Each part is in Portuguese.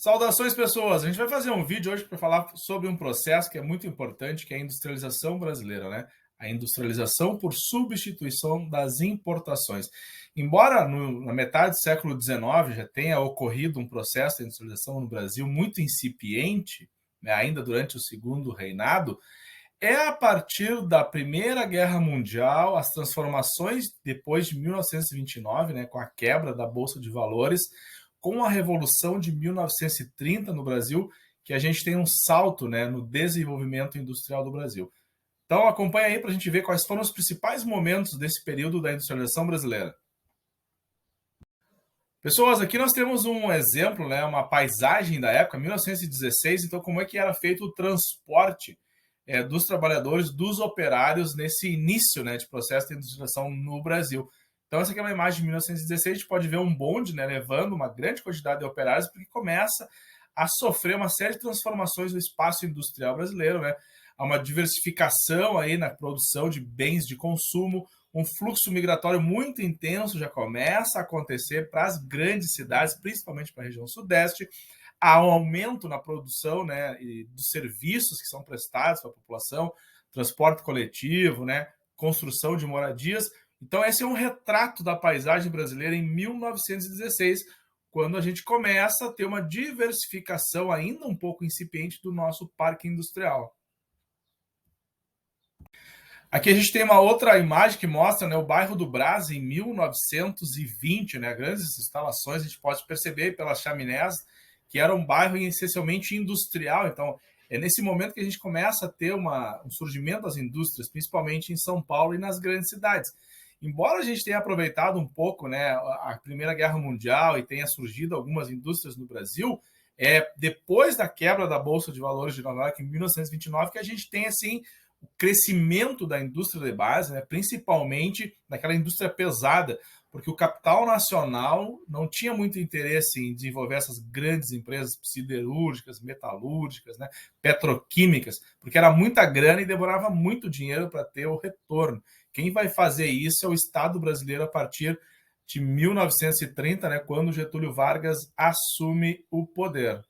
Saudações, pessoas! A gente vai fazer um vídeo hoje para falar sobre um processo que é muito importante, que é a industrialização brasileira, né? A industrialização por substituição das importações. Embora na metade do século XIX já tenha ocorrido um processo de industrialização no Brasil muito incipiente, né, ainda durante o Segundo Reinado, é a partir da Primeira Guerra Mundial, as transformações depois de 1929, né, com a quebra da Bolsa de Valores, com a Revolução de 1930 no Brasil, que a gente tem um salto, né, no desenvolvimento industrial do Brasil. Então acompanha aí para a gente ver quais foram os principais momentos desse período da industrialização brasileira. Pessoas, aqui nós temos um exemplo, né, uma paisagem da época, 1916, então como é que era feito o transporte dos trabalhadores, dos operários nesse início, né, de processo de industrialização no Brasil. Então essa aqui é uma imagem de 1916, a gente pode ver um bonde, né, levando uma grande quantidade de operários, porque começa a sofrer uma série de transformações no espaço industrial brasileiro, né? Há uma diversificação aí na produção de bens de consumo, um fluxo migratório muito intenso já começa a acontecer para as grandes cidades, principalmente para a região sudeste. Há um aumento na produção, né, e dos serviços que são prestados para a população, transporte coletivo, né, construção de moradias. Então, esse é um retrato da paisagem brasileira em 1916, quando a gente começa a ter uma diversificação ainda um pouco incipiente do nosso parque industrial. Aqui a gente tem uma outra imagem que mostra, né, o bairro do Brás em 1920, né, grandes instalações, a gente pode perceber pelas chaminés que era um bairro essencialmente industrial. Então, é nesse momento que a gente começa a ter um surgimento das indústrias, principalmente em São Paulo e nas grandes cidades. Embora a gente tenha aproveitado um pouco, né, a Primeira Guerra Mundial e tenha surgido algumas indústrias no Brasil, depois da quebra da Bolsa de Valores de Nova York em 1929 que a gente tem assim o crescimento da indústria de base, né, principalmente naquela indústria pesada, porque o capital nacional não tinha muito interesse em desenvolver essas grandes empresas siderúrgicas, metalúrgicas, né, petroquímicas, porque era muita grana e demorava muito dinheiro para ter o retorno. Quem vai fazer isso é o Estado brasileiro a partir de 1930, né, quando Getúlio Vargas assume o poder.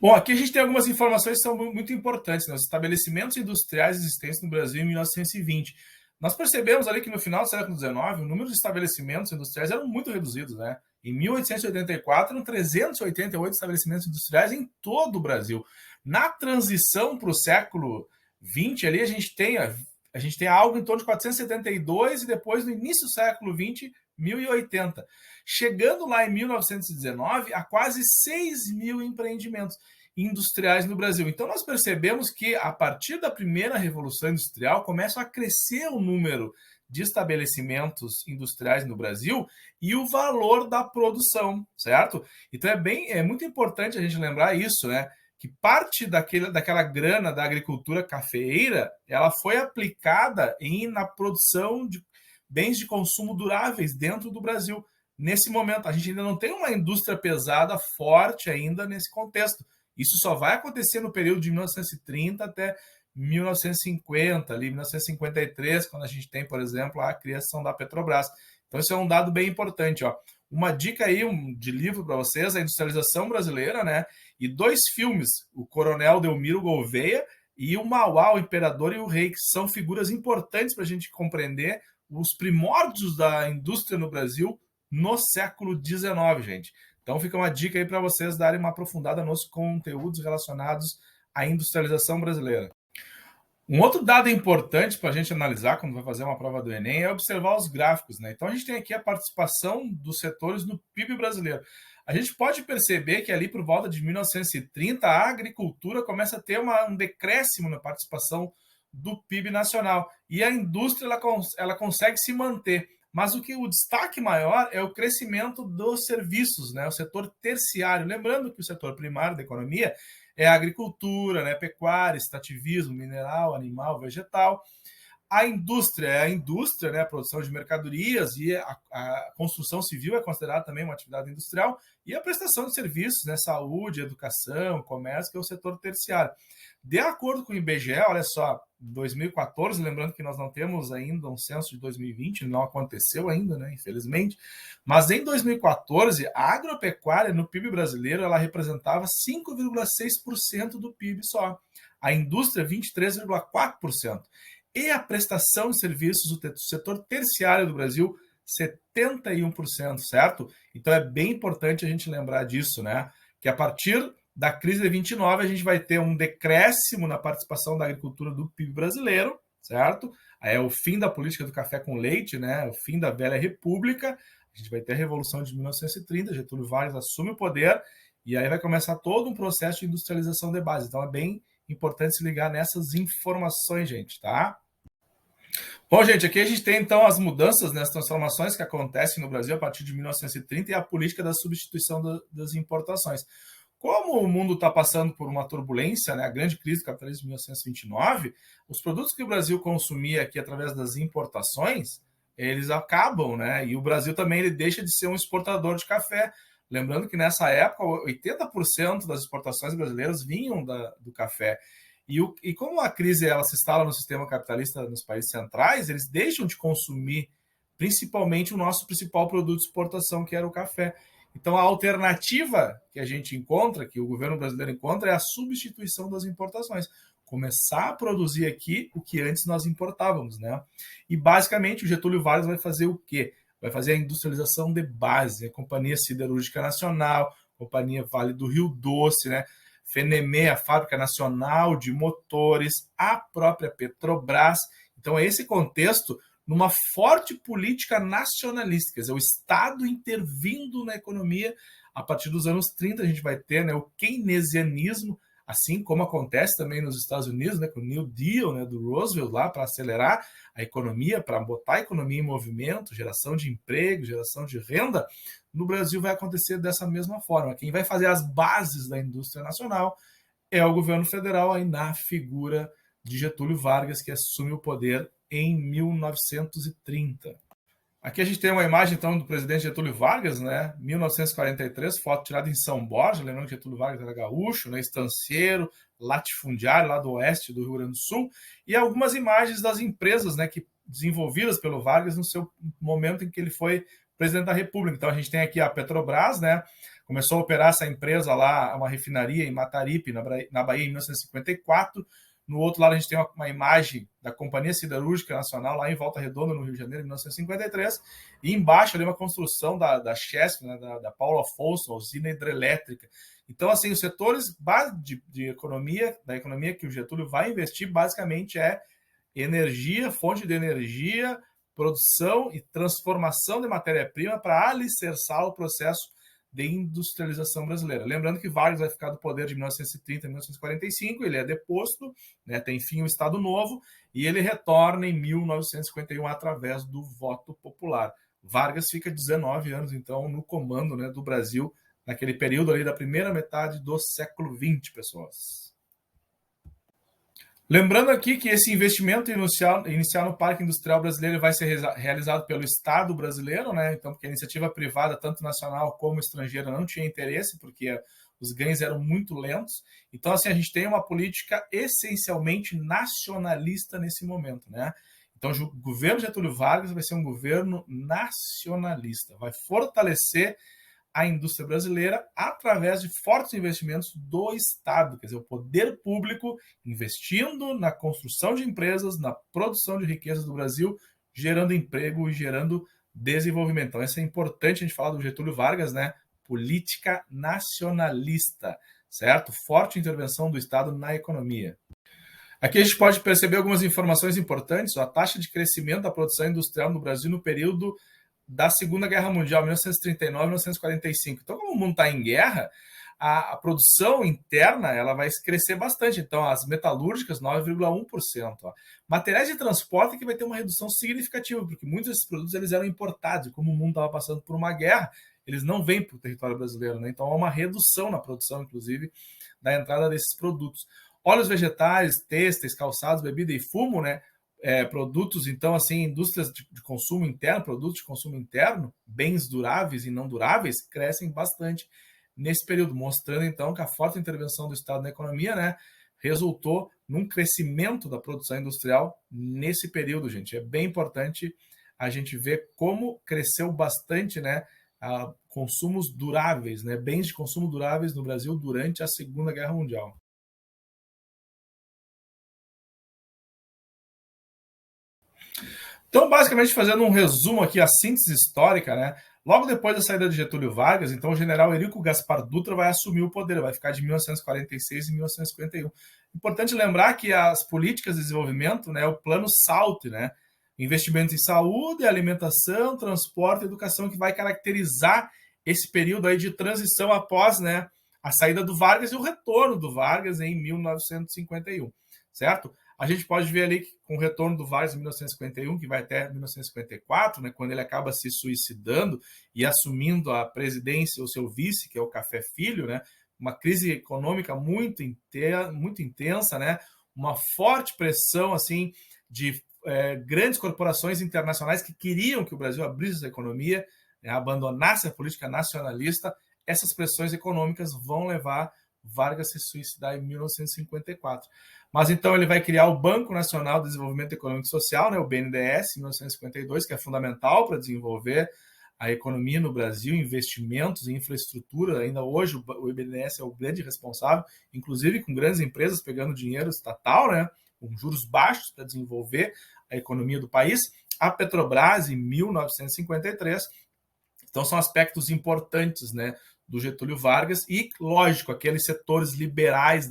Bom, aqui a gente tem algumas informações que são muito importantes, né? Os estabelecimentos industriais existentes no Brasil em 1920. Nós percebemos ali que no final do século XIX, o número de estabelecimentos industriais eram muito reduzidos, né? Em 1884, eram 388 estabelecimentos industriais em todo o Brasil. Na transição para o século XX, ali a gente tem algo em torno de 472 e depois, no início do século XX, 1080. Chegando lá em 1919 a quase 6 mil empreendimentos industriais no Brasil. Então nós percebemos que a partir da primeira Revolução Industrial começa a crescer o número de estabelecimentos industriais no Brasil e o valor da produção, certo? Então é muito importante a gente lembrar isso, né? Que parte daquela grana da agricultura cafeeira, ela foi aplicada na produção de bens de consumo duráveis dentro do Brasil. Nesse momento, a gente ainda não tem uma indústria pesada forte ainda nesse contexto. Isso só vai acontecer no período de 1930 até 1950, ali 1953, quando a gente tem, por exemplo, a criação da Petrobras. Então, isso é um dado bem importante, ó. Uma dica aí de livro para vocês, a industrialização brasileira, né? E 2 filmes, o Coronel Delmiro Gouveia e o Mauá, o Imperador e o Rei, que são figuras importantes para a gente compreender os primórdios da indústria no Brasil no século XIX, gente. Então fica uma dica aí para vocês darem uma aprofundada nos conteúdos relacionados à industrialização brasileira. Um outro dado importante para a gente analisar quando vai fazer uma prova do Enem é observar os gráficos, né? Então a gente tem aqui a participação dos setores no PIB brasileiro. A gente pode perceber que ali por volta de 1930 a agricultura começa a ter um decréscimo na participação do PIB nacional e a indústria ela consegue se manter. Mas o destaque maior é o crescimento dos serviços, né? O setor terciário. Lembrando que o setor primário da economia é a agricultura, né? Pecuária, extrativismo, mineral, animal, vegetal. A indústria é a indústria, né, a produção de mercadorias, e a construção civil é considerada também uma atividade industrial, e a prestação de serviços, né, saúde, educação, comércio, que é o setor terciário. De acordo com o IBGE, olha só, 2014, lembrando que nós não temos ainda um censo de 2020, não aconteceu ainda, né, infelizmente, mas em 2014, a agropecuária no PIB brasileiro, ela representava 5,6% do PIB só, a indústria 23,4%, e a prestação de serviços do setor terciário do Brasil, 71%, certo? Então é bem importante a gente lembrar disso, né? Que a partir da crise de 29, a gente vai ter um decréscimo na participação da agricultura do PIB brasileiro, certo? Aí é o fim da política do café com leite, né? O fim da velha república. A gente vai ter a Revolução de 1930, Getúlio Vargas assume o poder, e aí vai começar todo um processo de industrialização de base. Então é bem importante se ligar nessas informações, gente, tá? Bom, gente, aqui a gente tem então as mudanças, né, as transformações que acontecem no Brasil a partir de 1930 e a política da substituição das importações. Como o mundo está passando por uma turbulência, né, a grande crise do capitalismo de 1929, os produtos que o Brasil consumia aqui através das importações, eles acabam, né? E o Brasil também ele deixa de ser um exportador de café. Lembrando que nessa época, 80% das exportações brasileiras vinham do café. E como a crise ela se instala no sistema capitalista nos países centrais, eles deixam de consumir principalmente o nosso principal produto de exportação, que era o café. Então, a alternativa que a gente encontra, que o governo brasileiro encontra, é a substituição das importações. Começar a produzir aqui o que antes nós importávamos, né? E, basicamente, o Getúlio Vargas vai fazer o quê? Vai fazer a industrialização de base, a Companhia Siderúrgica Nacional, Companhia Vale do Rio Doce, né? FENEME, a Fábrica Nacional de Motores, a própria Petrobras. Então, é esse contexto numa forte política nacionalista, quer dizer, o Estado intervindo na economia. A partir dos anos 30, a gente vai ter, né, o keynesianismo, assim como acontece também nos Estados Unidos, né, com o New Deal, né, do Roosevelt lá para acelerar a economia, para botar a economia em movimento, geração de emprego, geração de renda. No Brasil vai acontecer dessa mesma forma. Quem vai fazer as bases da indústria nacional é o governo federal, aí na figura de Getúlio Vargas, que assume o poder em 1930. Aqui a gente tem uma imagem, então, do presidente Getúlio Vargas, né? 1943, foto tirada em São Borja, lembrando que Getúlio Vargas era gaúcho, né? Estanceiro, latifundiário, lá do oeste do Rio Grande do Sul, e algumas imagens das empresas, né, que desenvolvidas pelo Vargas no seu momento em que ele foi presidente da República. Então a gente tem aqui a Petrobras, né? Começou a operar essa empresa lá, uma refinaria em Mataripe, na Bahia, em 1954. No outro lado, a gente tem uma imagem da Companhia Siderúrgica Nacional, lá em Volta Redonda, no Rio de Janeiro, em 1953. E embaixo, ali, uma construção da Chesf, né, da Paulo Afonso, a usina hidrelétrica. Então, assim, os setores de economia, da economia que o Getúlio vai investir, basicamente é energia, fonte de energia, produção e transformação de matéria-prima para alicerçar o processo de industrialização brasileira. Lembrando que Vargas vai ficar do poder de 1930 a 1945, ele é deposto, né, tem fim o Estado Novo, e ele retorna em 1951 através do voto popular. Vargas fica 19 anos, então, no comando, né, do Brasil, naquele período ali da primeira metade do século XX, pessoas. Lembrando aqui que esse investimento inicial no Parque Industrial Brasileiro vai ser realizado pelo Estado brasileiro, né? Então, porque a iniciativa privada, tanto nacional como estrangeira, não tinha interesse, porque os ganhos eram muito lentos. Então, assim, a gente tem uma política essencialmente nacionalista nesse momento, né? Então, o governo Getúlio Vargas vai ser um governo nacionalista, vai fortalecer a indústria brasileira através de fortes investimentos do Estado, quer dizer, o poder público investindo na construção de empresas, na produção de riquezas do Brasil, gerando emprego e gerando desenvolvimento. Então, isso é importante a gente falar do Getúlio Vargas, né? Política nacionalista, certo? Forte intervenção do Estado na economia. Aqui a gente pode perceber algumas informações importantes. A taxa de crescimento da produção industrial no Brasil no período da Segunda Guerra Mundial, 1939 a 1945. Então, como o mundo está em guerra, a produção interna ela vai crescer bastante. Então, as metalúrgicas, 9,1%. Materiais de transporte que vai ter uma redução significativa, porque muitos desses produtos eles eram importados. E como o mundo estava passando por uma guerra, eles não vêm para o território brasileiro, né? Então, há uma redução na produção, inclusive, da entrada desses produtos. Óleos vegetais, têxteis, calçados, bebida e fumo, né? produtos, então, assim, indústrias de consumo interno, produtos de consumo interno, bens duráveis e não duráveis, crescem bastante nesse período, mostrando, então, que a forte intervenção do Estado na economia, né, resultou num crescimento da produção industrial nesse período, gente. É bem importante a gente ver como cresceu bastante, né, consumos duráveis, né, bens de consumo duráveis no Brasil durante a Segunda Guerra Mundial. Então, basicamente, fazendo um resumo aqui, a síntese histórica, né? Logo depois da saída de Getúlio Vargas, então o general Eurico Gaspar Dutra vai assumir o poder, vai ficar de 1946 a 1951. Importante lembrar que as políticas de desenvolvimento, né, o plano SALT, né, investimento em saúde, alimentação, transporte e educação, que vai caracterizar esse período aí de transição após, né, a saída do Vargas e o retorno do Vargas em 1951, certo? A gente pode ver ali que, com o retorno do Vargas em 1951, que vai até 1954, né, quando ele acaba se suicidando e assumindo a presidência, o seu vice, que é o Café Filho, né, uma crise econômica muito intensa, né, uma forte pressão assim de grandes corporações internacionais que queriam que o Brasil abrisse essa economia, né, abandonasse a política nacionalista. Essas pressões econômicas vão levar Vargas a se suicidar em 1954. Mas então ele vai criar o Banco Nacional de Desenvolvimento Econômico e Social, né, o BNDES, em 1952, que é fundamental para desenvolver a economia no Brasil, investimentos em infraestrutura. Ainda hoje o BNDES é o grande responsável, inclusive com grandes empresas pegando dinheiro estatal, né, com juros baixos para desenvolver a economia do país. A Petrobras, em 1953. Então são aspectos importantes, né, do Getúlio Vargas e, lógico, aqueles setores liberais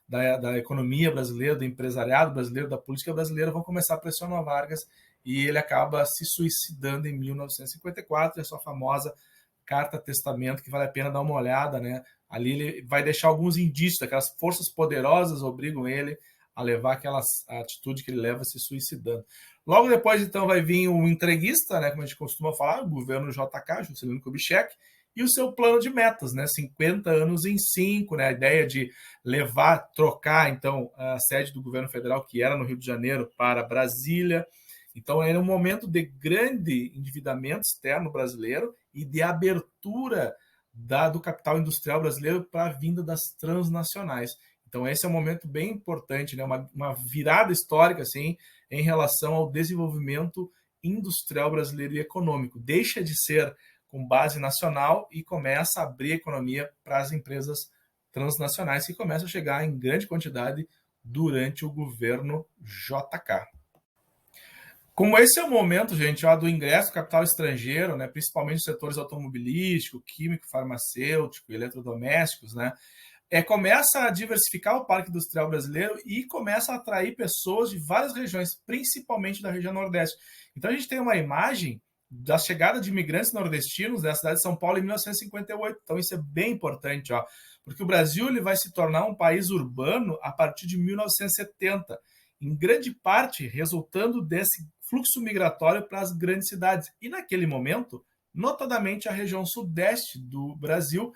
da economia brasileira, do empresariado brasileiro, da política brasileira, vão começar a pressionar Vargas e ele acaba se suicidando em 1954, é a sua famosa carta testamento, que vale a pena dar uma olhada, né? Ali ele vai deixar alguns indícios, aquelas forças poderosas obrigam ele a levar aquela atitude que ele leva se suicidando. Logo depois, então, vai vir o entreguista, né, como a gente costuma falar, o governo JK, Juscelino Kubitschek, e o seu plano de metas, né, 50 anos em 5, né, a ideia de trocar, então, a sede do governo federal, que era no Rio de Janeiro, para Brasília. Então, era um momento de grande endividamento externo brasileiro e de abertura do capital industrial brasileiro para a vinda das transnacionais. Então, esse é um momento bem importante, né, uma virada histórica, assim, em relação ao desenvolvimento industrial brasileiro e econômico. Deixa de ser com base nacional e começa a abrir a economia para as empresas transnacionais, que começam a chegar em grande quantidade durante o governo JK. Como esse é o momento, gente, do ingresso do capital estrangeiro, né, principalmente nos setores automobilístico, químico, farmacêutico, eletrodomésticos, né, começa a diversificar o parque industrial brasileiro e começa a atrair pessoas de várias regiões, principalmente da região Nordeste. Então a gente tem uma imagem da chegada de imigrantes nordestinos da cidade de São Paulo em 1958. Então isso é bem importante, porque o Brasil ele vai se tornar um país urbano a partir de 1970, em grande parte resultando desse fluxo migratório para as grandes cidades. E naquele momento, notadamente a região sudeste do Brasil,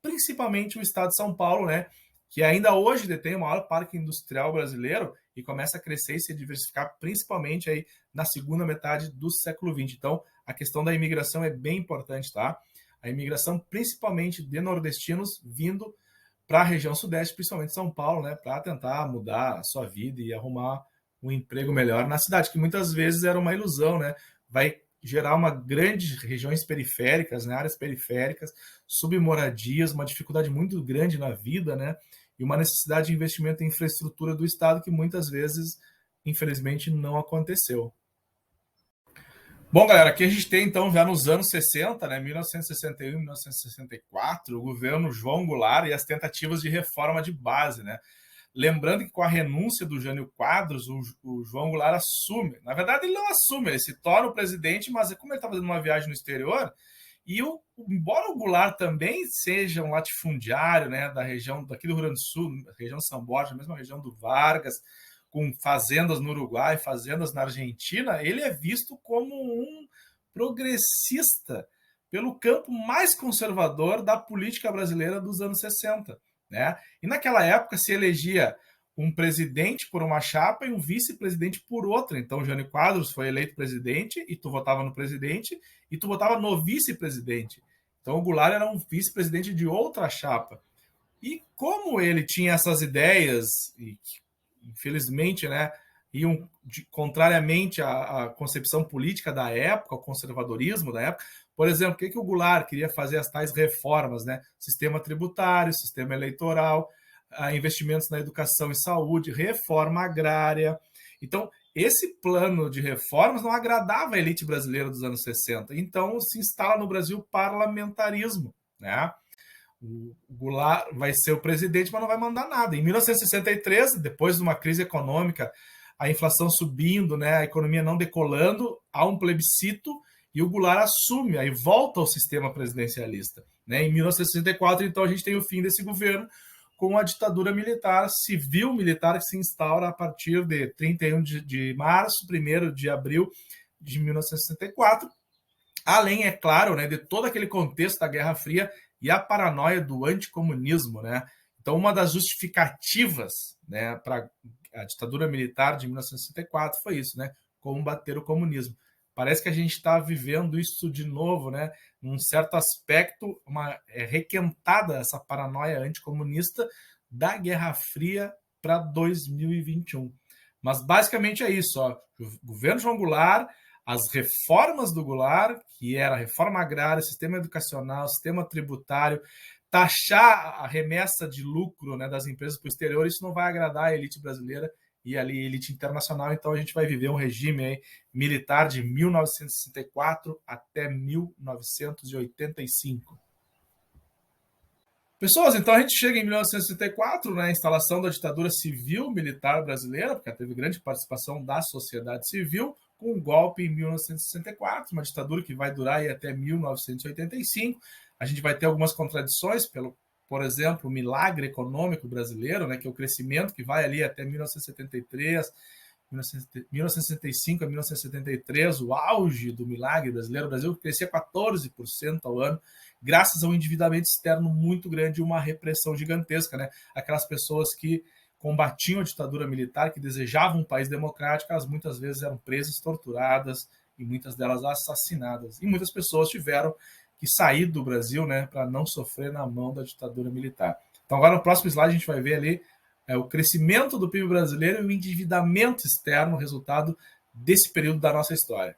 principalmente o estado de São Paulo, né, que ainda hoje detém o maior parque industrial brasileiro e começa a crescer e se diversificar, principalmente aí na segunda metade do século XX. Então, a questão da imigração é bem importante, tá? A imigração, principalmente de nordestinos, vindo para a região sudeste, principalmente São Paulo, né, para tentar mudar a sua vida e arrumar um emprego melhor na cidade, que muitas vezes era uma ilusão, né? Vai gerar uma grande regiões periféricas, né, áreas periféricas, submoradias, uma dificuldade muito grande na vida, né, e uma necessidade de investimento em infraestrutura do Estado que muitas vezes, infelizmente, não aconteceu. Bom, galera, aqui a gente tem, então, já nos anos 60, né, 1961, 1964, o governo João Goulart e as tentativas de reforma de base, né? Lembrando que com a renúncia do Jânio Quadros, o João Goulart assume. Na verdade, ele não assume, ele se torna o presidente, mas como ele está fazendo uma viagem no exterior, embora o Goulart também seja um latifundiário, né, da região daqui do Rio Grande do Sul, região de São Borja, mesma região do Vargas, com fazendas no Uruguai, fazendas na Argentina, ele é visto como um progressista pelo campo mais conservador da política brasileira dos anos 60. Né? E naquela época se elegia um presidente por uma chapa e um vice-presidente por outra. Então, o Jânio Quadros foi eleito presidente e tu votava no presidente e tu votava no vice-presidente. Então, o Goulart era um vice-presidente de outra chapa. E como ele tinha essas ideias, e infelizmente, né, iam contrariamente à concepção política da época, ao conservadorismo da época, por exemplo, o que o Goulart queria fazer? As tais reformas, né? Sistema tributário, sistema eleitoral, investimentos na educação e saúde, reforma agrária. Então, esse plano de reformas não agradava a elite brasileira dos anos 60. Então, se instala no Brasil parlamentarismo, né? O Goulart vai ser o presidente, mas não vai mandar nada. Em 1963, depois de uma crise econômica, a inflação subindo, né, a economia não decolando, há um plebiscito e o Goulart assume, aí volta ao sistema presidencialista. Né? Em 1964, então, a gente tem o fim desse governo com a ditadura militar, civil-militar, que se instaura a partir de 31 de março, 1º de abril de 1964, além, é claro, né, de todo aquele contexto da Guerra Fria e a paranoia do anticomunismo, né? Então, uma das justificativas, né, para a ditadura militar de 1964 foi isso, né? Combater o comunismo. Parece que a gente está vivendo isso de novo, né? Num certo aspecto, requentada essa paranoia anticomunista da Guerra Fria para 2021. Mas basicamente é isso, ó. O governo João Goulart, as reformas do Goulart, que era a reforma agrária, sistema educacional, sistema tributário, taxar a remessa de lucro, né, das empresas para o exterior, isso não vai agradar a elite brasileira e ali a elite internacional. Então a gente vai viver um regime aí, militar de 1964 até 1985. Pessoas, então a gente chega em 1964, né, a instalação da ditadura civil-militar brasileira, porque teve grande participação da sociedade civil, com um golpe em 1964, uma ditadura que vai durar aí até 1985. A gente vai ter algumas contradições, por exemplo, o milagre econômico brasileiro, né, que é o crescimento que vai ali até 1973, 1965 a 1973, o auge do milagre brasileiro. O Brasil crescia 14% ao ano, graças a um endividamento externo muito grande e uma repressão gigantesca, né? Aquelas pessoas que combatiam a ditadura militar, que desejavam um país democrático, elas muitas vezes eram presas, torturadas e muitas delas assassinadas. E muitas pessoas tiveram que sair do Brasil, né, para não sofrer na mão da ditadura militar. Então agora no próximo slide a gente vai ver ali o crescimento do PIB brasileiro e o endividamento externo, resultado desse período da nossa história.